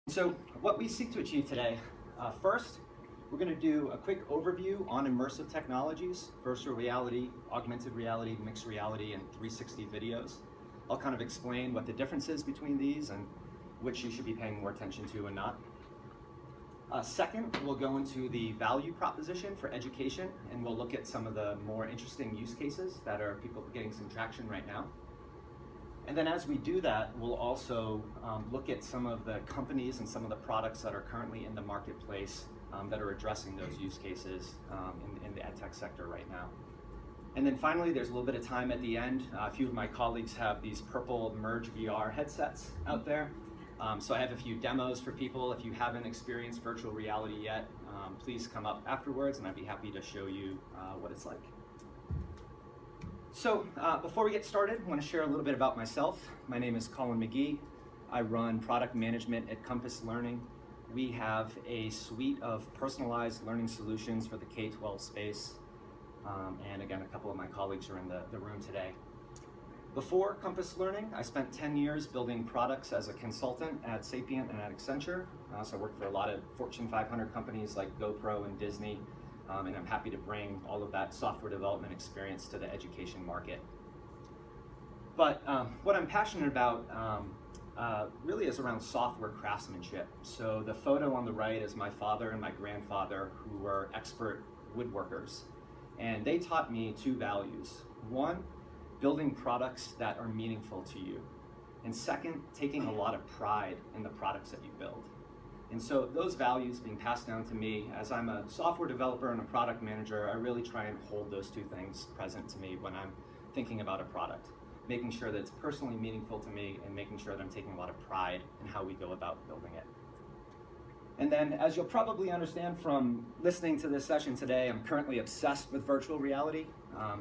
So what we seek to achieve today, first, we're going to do a quick overview on immersive technologies, virtual reality, augmented reality, mixed reality, and 360 videos. I'll kind of explain what the difference is between these and which you should be paying more attention to and not. Second, we'll go into the value proposition for education, and we'll look at some of the more interesting use cases that are people getting some traction right now. And then as we do that, we'll also look at some of the companies and some of the products that are currently in the marketplace that are addressing those use cases in the edtech sector right now. And then finally, there's a little bit of time at the end. A few of my colleagues have these purple Merge VR headsets out there. So I have a few demos for people. If you haven't experienced virtual reality yet, please come up afterwards and I'd be happy to show you what it's like. So before we get started, I want to share a little bit about myself. My name is Colin Magee. I run product management at Compass Learning. We have a suite of personalized learning solutions for the K-12 space. And again, a couple of my colleagues are in the room today. Before Compass Learning, I spent 10 years building products as a consultant at Sapient and at Accenture. So I worked for a lot of Fortune 500 companies like GoPro and Disney. And I'm happy to bring all of that software development experience to the education market. But what I'm passionate about really is around software craftsmanship. So the photo on the right is my father and my grandfather, who were expert woodworkers. And they taught me two values. One, building products that are meaningful to you. And second, taking a lot of pride in the products that you build. And so those values being passed down to me, as I'm a software developer and a product manager, I really try and hold those two things present to me when I'm thinking about a product, making sure that it's personally meaningful to me and making sure that I'm taking a lot of pride in how we go about building it. And then, as you'll probably understand from listening to this session today, I'm currently obsessed with virtual reality.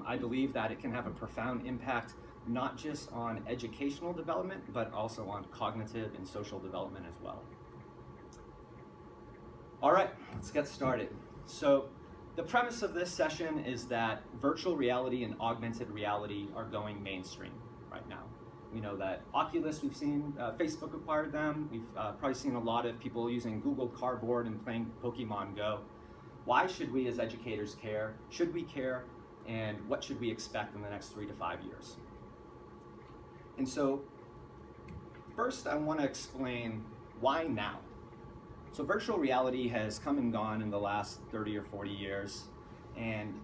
I believe that it can have a profound impact, not just on educational development, but also on cognitive and social development as well. All right, let's get started. So the premise of this session is that virtual reality and augmented reality are going mainstream right now. We know that Oculus, we've seen Facebook acquired them. We've probably seen a lot of people using Google Cardboard and playing Pokemon Go. Why should we as educators care? Should we care? And what should we expect in the next 3 to 5 years? And so first I want to explain why now. So virtual reality has come and gone in the last 30 or 40 years. And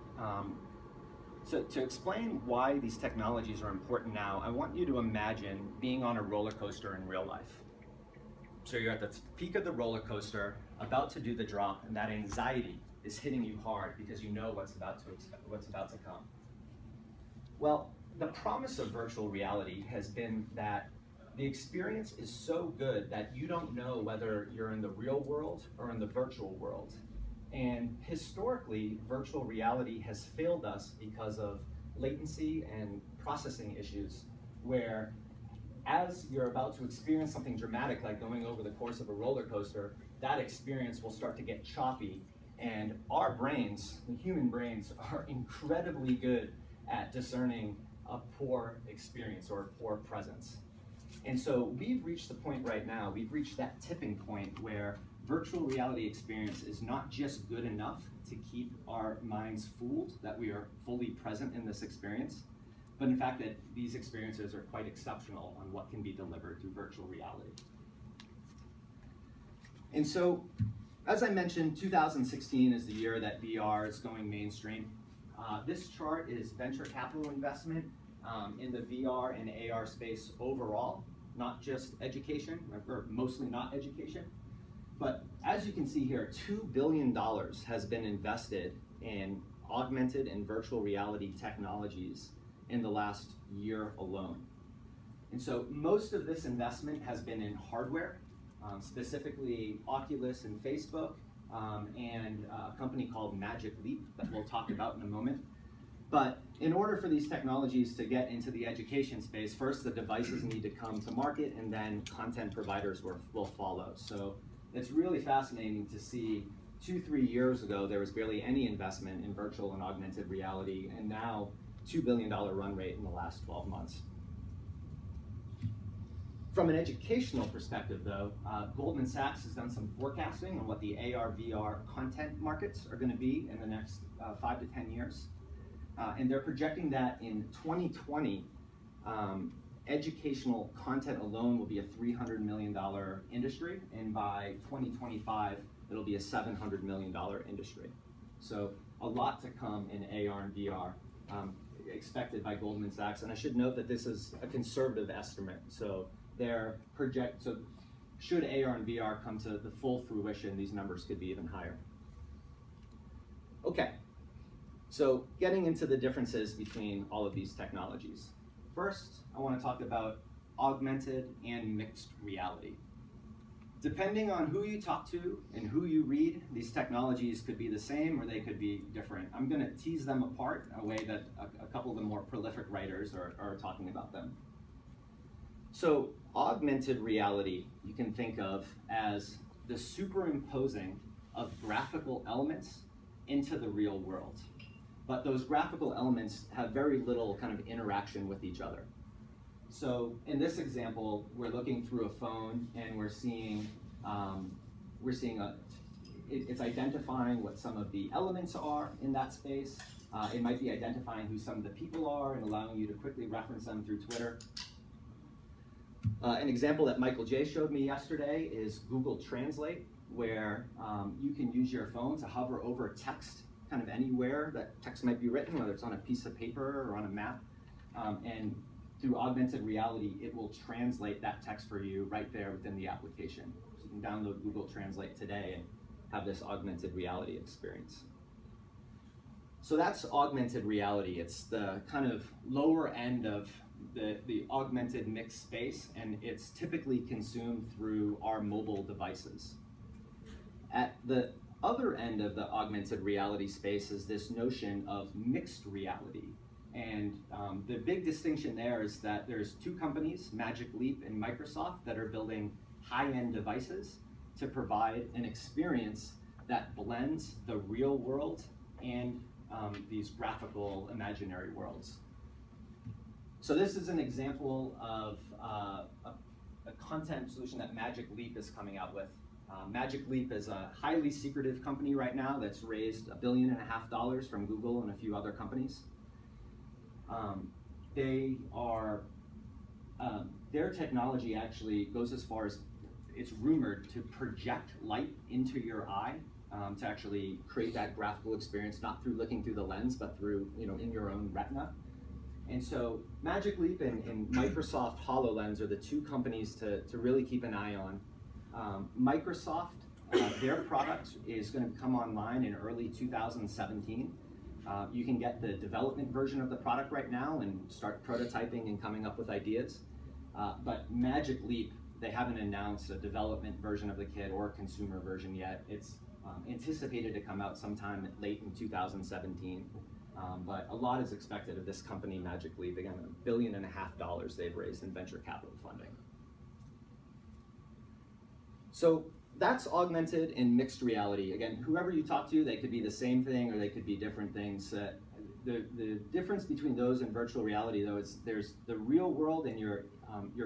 so to explain why these technologies are important now, I want you to imagine being on a roller coaster in real life. So you're at the peak of the roller coaster, about to do the drop, and that anxiety is hitting you hard because you know what's about to come. Well, the promise of virtual reality has been that the experience is so good that you don't know whether you're in the real world or in the virtual world. And historically, virtual reality has failed us because of latency and processing issues, where as you're about to experience something dramatic like going over the course of a roller coaster, that experience will start to get choppy. And our brains, the human brains, are incredibly good at discerning a poor experience or a poor presence. And so we've reached the point right now, we've reached that tipping point where virtual reality experience is not just good enough to keep our minds fooled that we are fully present in this experience, but in fact that these experiences are quite exceptional on what can be delivered through virtual reality. And so, as I mentioned, 2016 is the year that VR is going mainstream. This chart is venture capital investment in the VR and AR space overall, not just education, or mostly not education. But as you can see here, $2 billion has been invested in augmented and virtual reality technologies in the last year alone. And so most of this investment has been in hardware, specifically Oculus and Facebook, and a company called Magic Leap that we'll talk about in a moment. But in order for these technologies to get into the education space, first the devices need to come to market, and then content providers will follow. So it's really fascinating to see 2-3 years ago, there was barely any investment in virtual and augmented reality, and now $2 billion run rate in the last 12 months. From an educational perspective, though, Goldman Sachs has done some forecasting on what the AR/VR content markets are going to be in the next 5 to 10 years. And they're projecting that in 2020, educational content alone will be a $300 million industry, and by 2025, it'll be a $700 million industry. So a lot to come in AR and VR, expected by Goldman Sachs. And I should note that this is a conservative estimate. So should AR and VR come to the full fruition, these numbers could be even higher. Okay, so getting into the differences between all of these technologies. First, I want to talk about augmented and mixed reality. Depending on who you talk to and who you read, these technologies could be the same or they could be different. I'm going to tease them apart in a way that a couple of the more prolific writers are talking about them. So augmented reality you can think of as the superimposing of graphical elements into the real world. But those graphical elements have very little kind of interaction with each other. So in this example, we're looking through a phone and we're seeing it's identifying what some of the elements are in that space. It might be identifying who some of the people are and allowing you to quickly reference them through Twitter. An example that Michael J. showed me yesterday is Google Translate, where you can use your phone to hover over text kind of anywhere that text might be written, whether it's on a piece of paper or on a map. And through augmented reality, it will translate that text for you right there within the application. So you can download Google Translate today and have this augmented reality experience. So that's augmented reality. It's the kind of lower end of the augmented mixed space, and it's typically consumed through our mobile devices. At the other end of the augmented reality space is this notion of mixed reality. And the big distinction there is that there's two companies, Magic Leap and Microsoft, that are building high-end devices to provide an experience that blends the real world and these graphical imaginary worlds. So this is an example of a content solution that Magic Leap is coming out with. Magic Leap is a highly secretive company right now that's raised $1.5 billion from Google and a few other companies. Their technology actually goes as far as, it's rumored to project light into your eye to actually create that graphical experience, not through looking through the lens, but through, in your own retina. And so Magic Leap and Microsoft HoloLens are the two companies to really keep an eye on. Microsoft, their product is going to come online in early 2017. You can get the development version of the product right now and start prototyping and coming up with ideas. But Magic Leap, they haven't announced a development version of the kit or a consumer version yet. It's anticipated to come out sometime late in 2017. But a lot is expected of this company, Magic Leap. Again, $1.5 billion they've raised in venture capital funding. So that's augmented and mixed reality. Again, whoever you talk to, they could be the same thing or they could be different things. The difference between those and virtual reality, though, is there's the real world and you're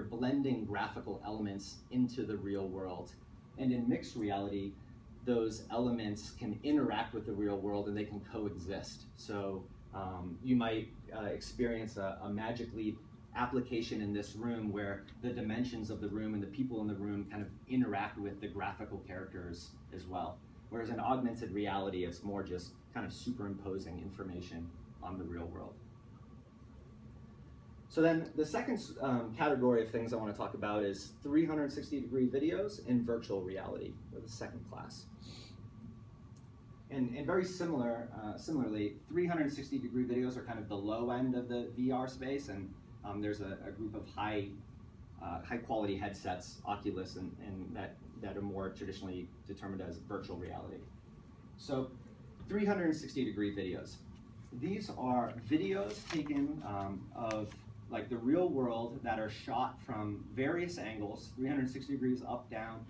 blending graphical elements into the real world. And in mixed reality, those elements can interact with the real world and they can coexist. So you might experience a Magic Leap application in this room where the dimensions of the room and the people in the room kind of interact with the graphical characters as well. Whereas in augmented reality, it's more just kind of superimposing information on the real world. So then the second category of things I want to talk about is 360-degree videos in virtual reality, or the second class. And very similarly, 360-degree videos are kind of the low end of the VR space, and there's a group of high-quality headsets, Oculus, and that are more traditionally determined as virtual reality. So 360-degree videos. These are videos taken of like the real world that are shot from various angles, 360 degrees up, down,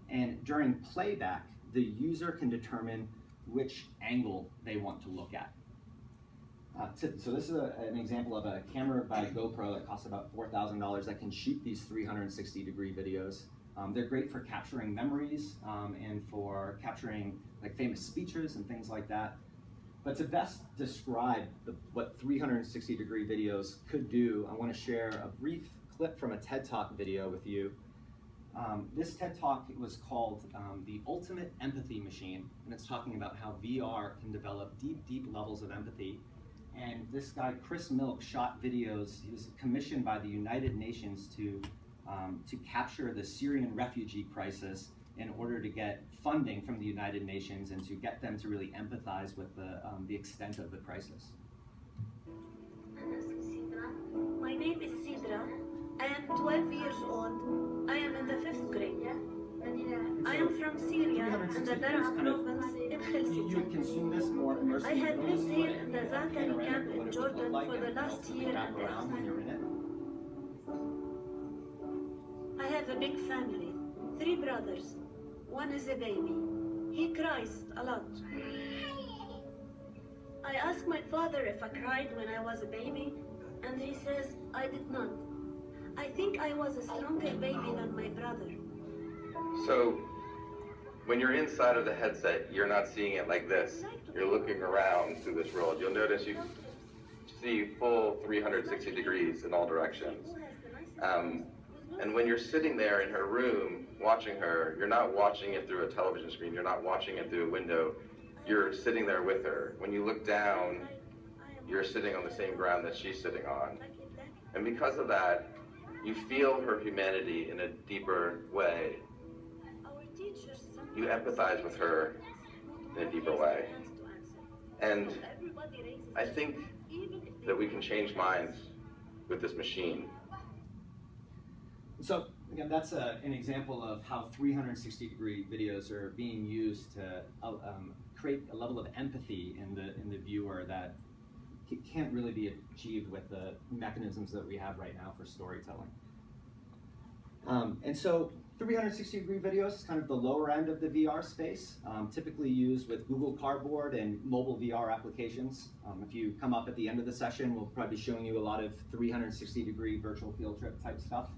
and during playback, the user can determine which angle they want to look at. So this is an example of a camera by GoPro that costs about $4,000 that can shoot these 360-degree videos. They're great for capturing memories and for capturing like famous speeches and things like that. But to best describe what 360-degree videos could do, I want to share a brief clip from a TED Talk video with you. This TED Talk was called The Ultimate Empathy Machine, and it's talking about how VR can develop deep levels of empathy. And this guy, Chris Milk, shot videos. He was commissioned by the United Nations to capture the Syrian refugee crisis in order to get funding from the United Nations and to get them to really empathize with the extent of the crisis. My name is Sidra. I am 12 years old. I am in the 5th grade. I am from Syria in the Dar'a province in You would Helsinki. consume this more immersively. I have lived here in the Zakari camp in Jordan for the last year and a half. When you're in it. I have a big family, 3 brothers. One is a baby. He cries a lot. I asked my father if I cried when I was a baby, and he says I did not. I think I was a stronger baby than my brother. So, when you're inside of the headset, you're not seeing it like this. You're looking around through this world. You'll notice you see full 360 degrees in all directions. And when you're sitting there in her room watching her, you're not watching it through a television screen. You're not watching it through a window. You're sitting there with her. When you look down, you're sitting on the same ground that she's sitting on. And because of that, you feel her humanity in a deeper way. You empathize with her in a deeper way. And I think that we can change minds with this machine. So again, that's an example of how 360-degree videos are being used to create a level of empathy in the viewer that can't really be achieved with the mechanisms that we have right now for storytelling. And so 360-degree videos is kind of the lower end of the VR space, typically used with Google Cardboard and mobile VR applications. If you come up at the end of the session, we'll probably be showing you a lot of 360-degree virtual field trip type stuff.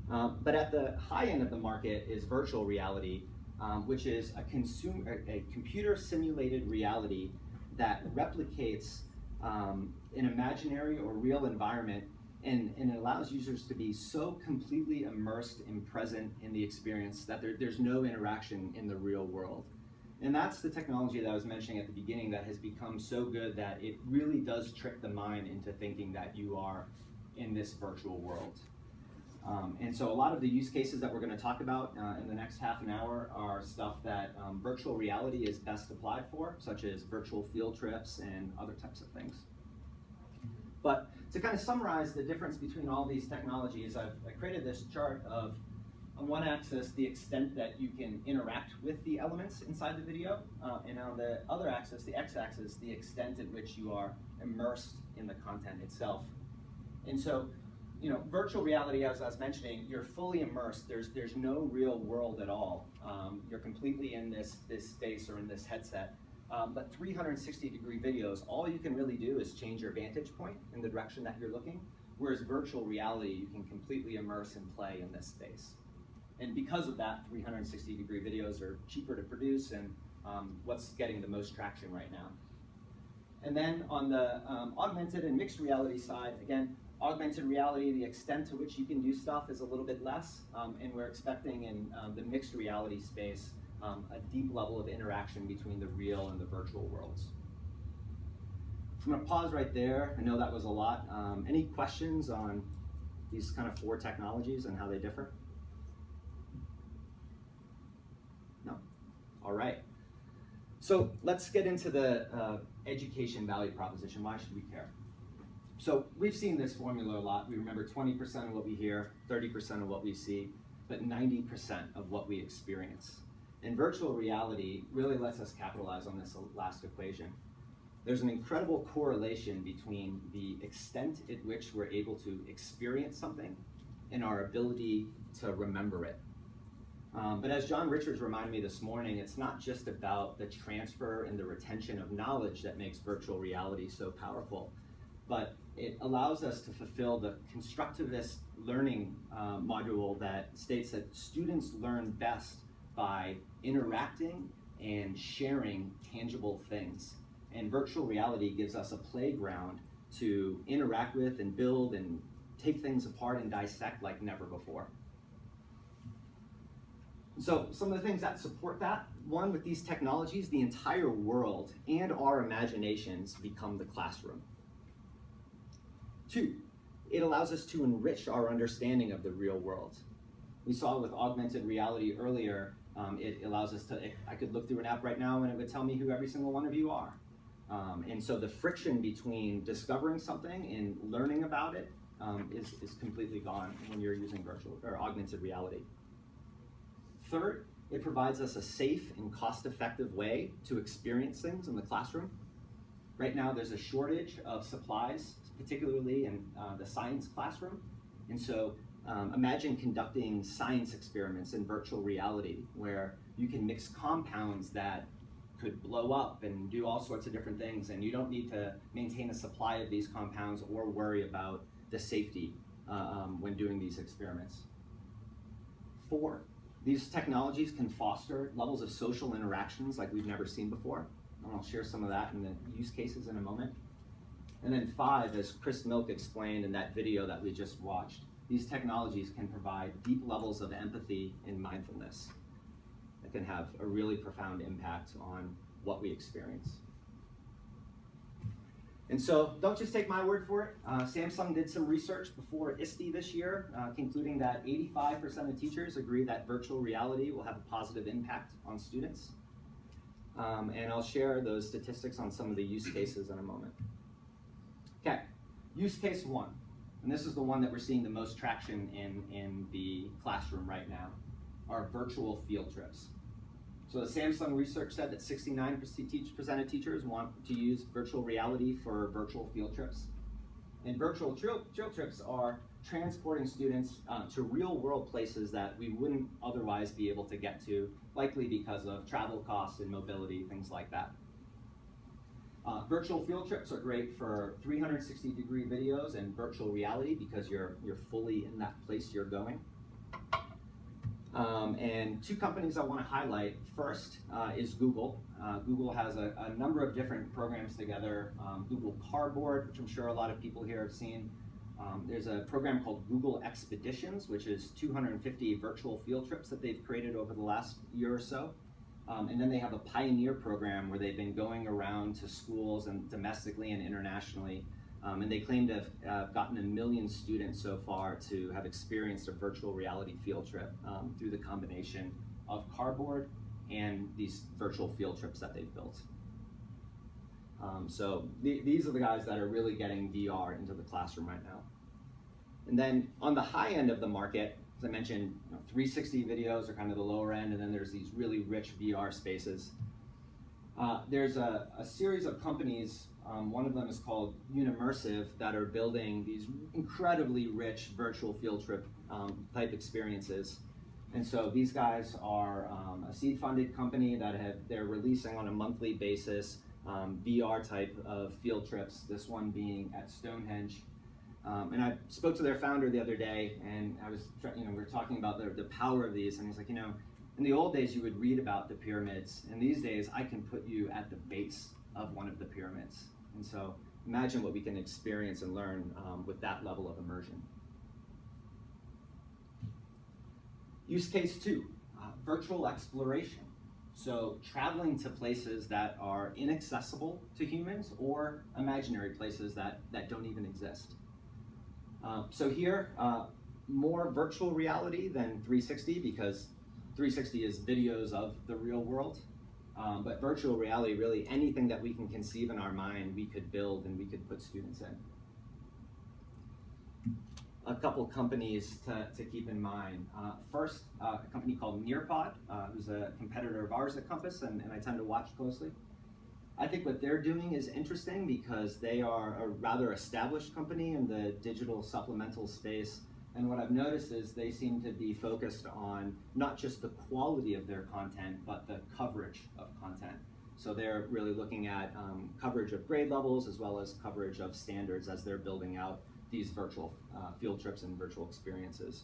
But at the high end of the market is virtual reality, which is a computer simulated reality that replicates an imaginary or real environment, and it allows users to be so completely immersed and present in the experience that there's no interaction in the real world. And that's the technology that I was mentioning at the beginning that has become so good that it really does trick the mind into thinking that you are in this virtual world. And so a lot of the use cases that we're going to talk about in the next half an hour are stuff that virtual reality is best applied for, such as virtual field trips and other types of things. But to kind of summarize the difference between all these technologies, I created this chart of, on one axis, the extent that you can interact with the elements inside the video, and on the other axis, the x-axis, the extent at which you are immersed in the content itself. And so, virtual reality, as I was mentioning, you're fully immersed. There's no real world at all. You're completely in this space or in this headset. But 360-degree videos, all you can really do is change your vantage point in the direction that you're looking, whereas virtual reality, you can completely immerse and play in this space. And because of that, 360-degree videos are cheaper to produce and what's getting the most traction right now. And then on the augmented and mixed reality side, again, augmented reality, the extent to which you can do stuff is a little bit less, and we're expecting in the mixed reality space a deep level of interaction between the real and the virtual worlds. I'm going to pause right there. I know that was a lot. Any questions on these kind of 4 technologies and how they differ? No? All right. So let's get into the education value proposition. Why should we care? So we've seen this formula a lot. We remember 20% of what we hear, 30% of what we see, but 90% of what we experience. And virtual reality really lets us capitalize on this last equation. There's an incredible correlation between the extent at which we're able to experience something and our ability to remember it. But as John Richards reminded me this morning, it's not just about the transfer and the retention of knowledge that makes virtual reality so powerful, but it allows us to fulfill the constructivist learning module that states that students learn best by interacting and sharing tangible things. And virtual reality gives us a playground to interact with and build and take things apart and dissect like never before. So some of the things that support that, one, with these technologies, the entire world and our imaginations become the classroom. Two, it allows us to enrich our understanding of the real world. We saw with augmented reality earlier, it allows us to, I could look through an app right now and it would tell me who every single one of you are. And so the friction between discovering something and learning about it is completely gone when you're using virtual or augmented reality. Third, it provides us a safe and cost-effective way to experience things in the classroom. Right now, there's a shortage of supplies, particularly in the science classroom. And so imagine conducting science experiments in virtual reality where you can mix compounds that could blow up and do all sorts of different things, and you don't need to maintain a supply of these compounds or worry about the safety when doing these experiments. Four, these technologies can foster levels of social interactions like we've never seen before. And I'll share some of that in the use cases in a moment. And then five, as Chris Milk explained in that video that we just watched, these technologies can provide deep levels of empathy and mindfulness that can have a really profound impact on what we experience. And so don't just take my word for it. Samsung did some research before ISTE this year, concluding that 85% of teachers agree that virtual reality will have a positive impact on students. And I'll share those statistics on some of the use cases in a moment. Okay, use case one. And this is the one that we're seeing the most traction in the classroom right now, are virtual field trips. So the Samsung research said that 69% of teachers want to use virtual reality for virtual field trips. And virtual field trips are transporting students to real world places that we wouldn't otherwise be able to get to, likely because of travel costs and mobility, things like that. Virtual field trips are great for 360-degree videos and virtual reality because you're fully in that place you're going. And two companies I want to highlight. First is Google. Google has a number of different programs together. Google Cardboard, which I'm sure a lot of people here have seen. There's a program called Google Expeditions, which is 250 virtual field trips that they've created over the last year or so. And then they have a Pioneer program where they've been going around to schools and domestically and internationally. And they claim to have gotten 1 million students so far to have experienced a virtual reality field trip through the combination of cardboard and these virtual field trips that they've built. So these are the guys that are really getting VR into the classroom right now. And then on the high end of the market, as I mentioned, 360 videos are kind of the lower end, and then there's these really rich VR spaces. There's a series of companies, one of them is called Immersive, that are building these incredibly rich virtual field trip type experiences. And so these guys are a seed-funded company that they're releasing on a monthly basis VR type of field trips, this one being at Stonehenge. And I spoke to their founder the other day, and we were talking about the power of these, and he's like, in the old days you would read about the pyramids, and these days I can put you at the base of one of the pyramids. And so imagine what we can experience and learn with that level of immersion. Use case two, virtual exploration. So traveling to places that are inaccessible to humans or imaginary places that don't even exist. So here, more virtual reality than 360 because 360 is videos of the real world. But virtual reality, really anything that we can conceive in our mind, we could build and we could put students in. A couple companies to keep in mind. First, a company called Nearpod, who's a competitor of ours at Compass, and I tend to watch closely. I think what they're doing is interesting because they are a rather established company in the digital supplemental space, And what I've noticed is they seem to be focused on not just the quality of their content, but the coverage of content. So they're really looking at coverage of grade levels as well as coverage of standards as they're building out these virtual field trips and virtual experiences.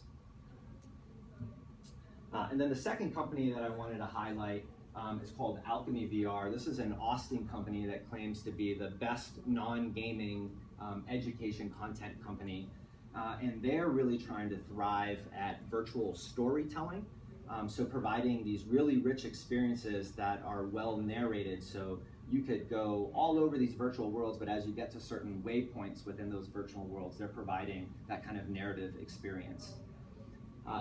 And then the second company that I wanted to highlight is called Alchemy VR. This is an Austin company that claims to be the best non-gaming education content company. And they're really trying to thrive at virtual storytelling. So providing these really rich experiences that are well narrated. So you could go all over these virtual worlds, but as you get to certain waypoints within those virtual worlds, they're providing that kind of narrative experience.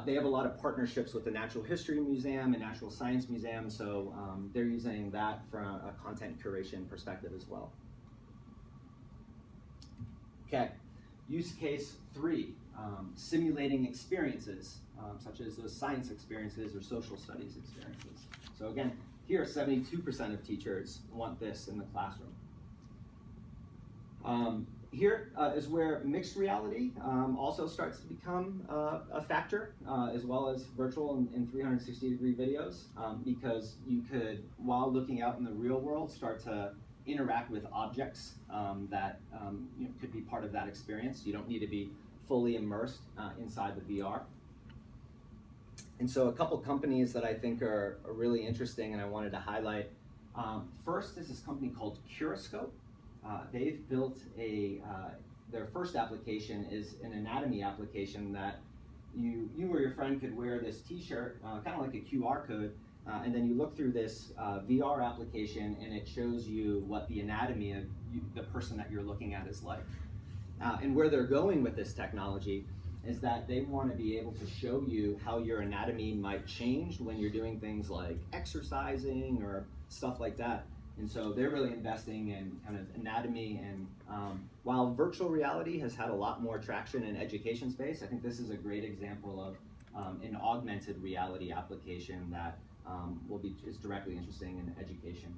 They have a lot of partnerships with the Natural History Museum and Natural Science Museum, so they're using that from a content curation perspective as well. Okay, use case 3, simulating experiences, such as those science experiences or social studies experiences. So again, here 72% of teachers want this in the classroom. Here is where mixed reality also starts to become a factor, as well as virtual and 360-degree videos, because you could, while looking out in the real world, start to interact with objects that could be part of that experience. You don't need to be fully immersed inside the VR. And so a couple companies that I think are really interesting and I wanted to highlight. First is this company called Curoscope. They've built their first application is an anatomy application that you or your friend could wear this t-shirt, kind of like a QR code, and then you look through this VR application and it shows you what the anatomy of the person that you're looking at is like. And where they're going with this technology is that they want to be able to show you how your anatomy might change when you're doing things like exercising or stuff like that. And so they're really investing in kind of anatomy, and while virtual reality has had a lot more traction in education space, I think this is a great example of an augmented reality application that is directly interesting in education.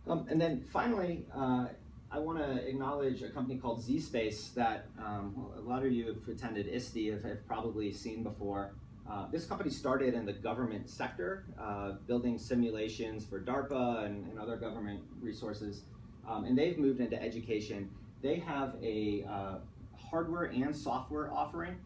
And then finally, I want to acknowledge a company called Z-Space that a lot of you have attended ISTE have probably seen before. This company started in the government sector, building simulations for DARPA and other government resources, and they've moved into education. They have a hardware and software offering,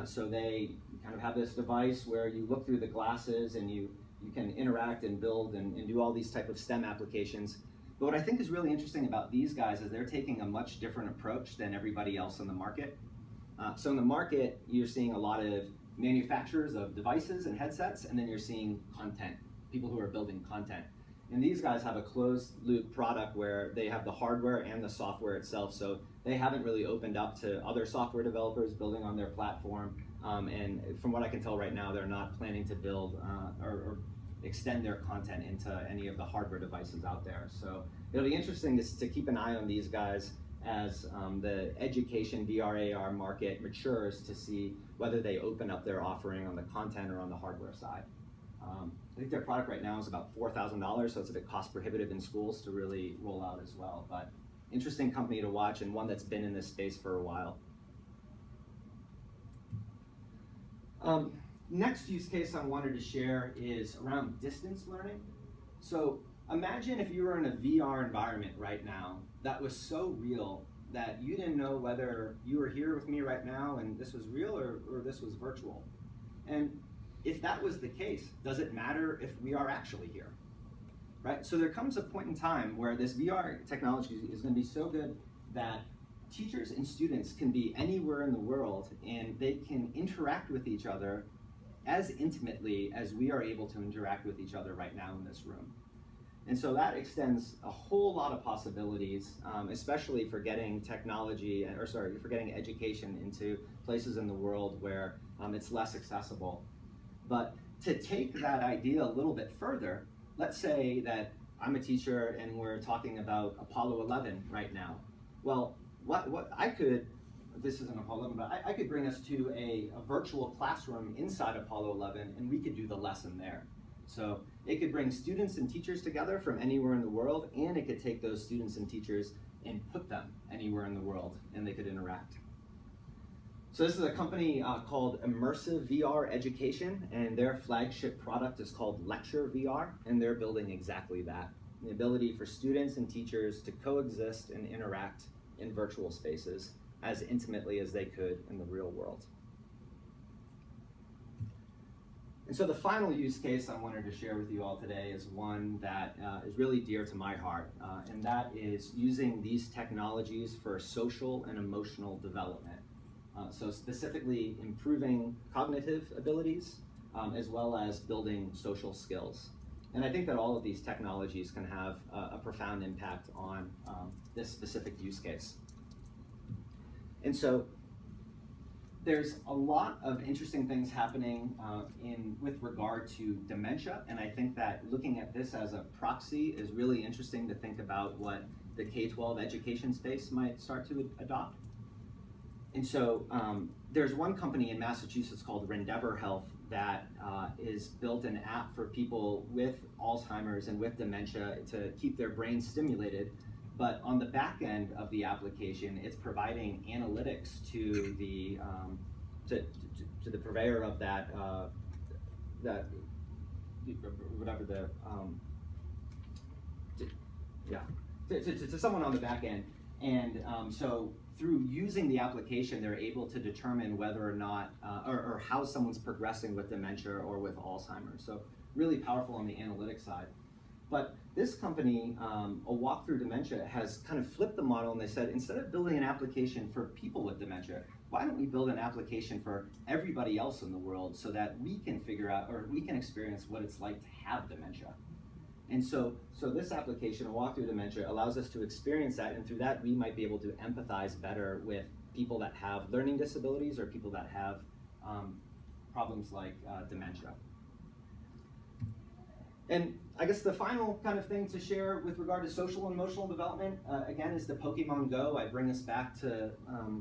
so they kind of have this device where you look through the glasses and you can interact and build and do all these type of STEM applications. But what I think is really interesting about these guys is they're taking a much different approach than everybody else in the market. So in the market, you're seeing a lot of manufacturers of devices and headsets, and then you're seeing content, people who are building content. And these guys have a closed loop product where they have the hardware and the software itself, so they haven't really opened up to other software developers building on their platform. And from what I can tell right now, they're not planning to build or extend their content into any of the hardware devices out there. So it'll be interesting to keep an eye on these guys as the education VR AR market matures to see whether they open up their offering on the content or on the hardware side. I think their product right now is about $4,000, so it's a bit cost prohibitive in schools to really roll out as well. But interesting company to watch and one that's been in this space for a while. Next use case I wanted to share is around distance learning. So imagine if you were in a VR environment right now that was so real that you didn't know whether you were here with me right now and this was real or this was virtual. And if that was the case, does it matter if we are actually here? Right? So there comes a point in time where this VR technology is going to be so good that teachers and students can be anywhere in the world and they can interact with each other as intimately as we are able to interact with each other right now in this room. And so that extends a whole lot of possibilities, especially for getting for getting education into places in the world where it's less accessible. But to take that idea a little bit further, let's say that I'm a teacher and we're talking about Apollo 11 right now. Well, what I could, this isn't Apollo 11, but I could bring us to a virtual classroom inside Apollo 11 and we could do the lesson there. So it could bring students and teachers together from anywhere in the world, and it could take those students and teachers and put them anywhere in the world and they could interact. So this is a company called Immersive VR Education, and their flagship product is called Lecture VR, and they're building exactly that. The ability for students and teachers to coexist and interact in virtual spaces as intimately as they could in the real world. And so the final use case I wanted to share with you all today is one that is really dear to my heart, and that is using these technologies for social and emotional development. So specifically improving cognitive abilities, as well as building social skills. And I think that all of these technologies can have a profound impact on this specific use case. And so there's a lot of interesting things happening with regard to dementia, and I think that looking at this as a proxy is really interesting to think about what the K-12 education space might start to adopt. And so there's one company in Massachusetts called Rendeavor Health that is built an app for people with Alzheimer's and with dementia to keep their brains stimulated. But on the back end of the application, it's providing analytics to the purveyor of that whatever the to someone on the back end, and so through using the application, they're able to determine whether or not or how someone's progressing with dementia or with Alzheimer's. So really powerful on the analytics side. But this company, A Walk Through Dementia, has kind of flipped the model, and they said, instead of building an application for people with dementia, why don't we build an application for everybody else in the world so that we can figure out, or we can experience what it's like to have dementia. And so this application, A Walk Through Dementia, allows us to experience that, and through that we might be able to empathize better with people that have learning disabilities or people that have problems like dementia. And I guess the final kind of thing to share with regard to social and emotional development, again, is the Pokemon Go. I bring us back to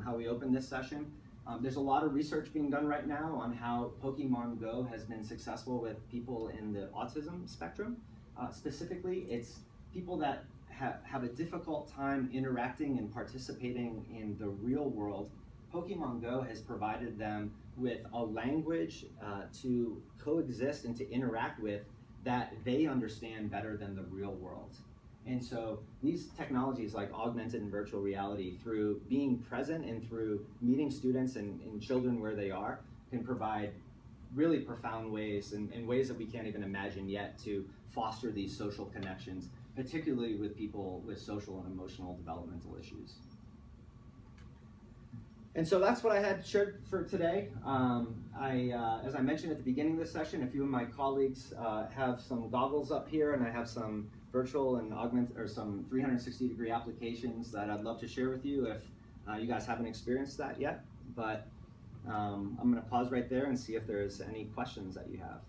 how we opened this session. There's a lot of research being done right now on how Pokemon Go has been successful with people in the autism spectrum. Specifically, it's people that have a difficult time interacting and participating in the real world. Pokemon Go has provided them with a language to coexist and to interact with that they understand better than the real world. And so these technologies like augmented and virtual reality, through being present and through meeting students and children where they are, can provide really profound ways and ways that we can't even imagine yet to foster these social connections, particularly with people with social and emotional developmental issues. And so that's what I had shared for today. As I mentioned at the beginning of this session, a few of my colleagues have some goggles up here, and I have some virtual and augmented, or some 360-degree applications that I'd love to share with you if you guys haven't experienced that yet. But I'm going to pause right there and see if there's any questions that you have.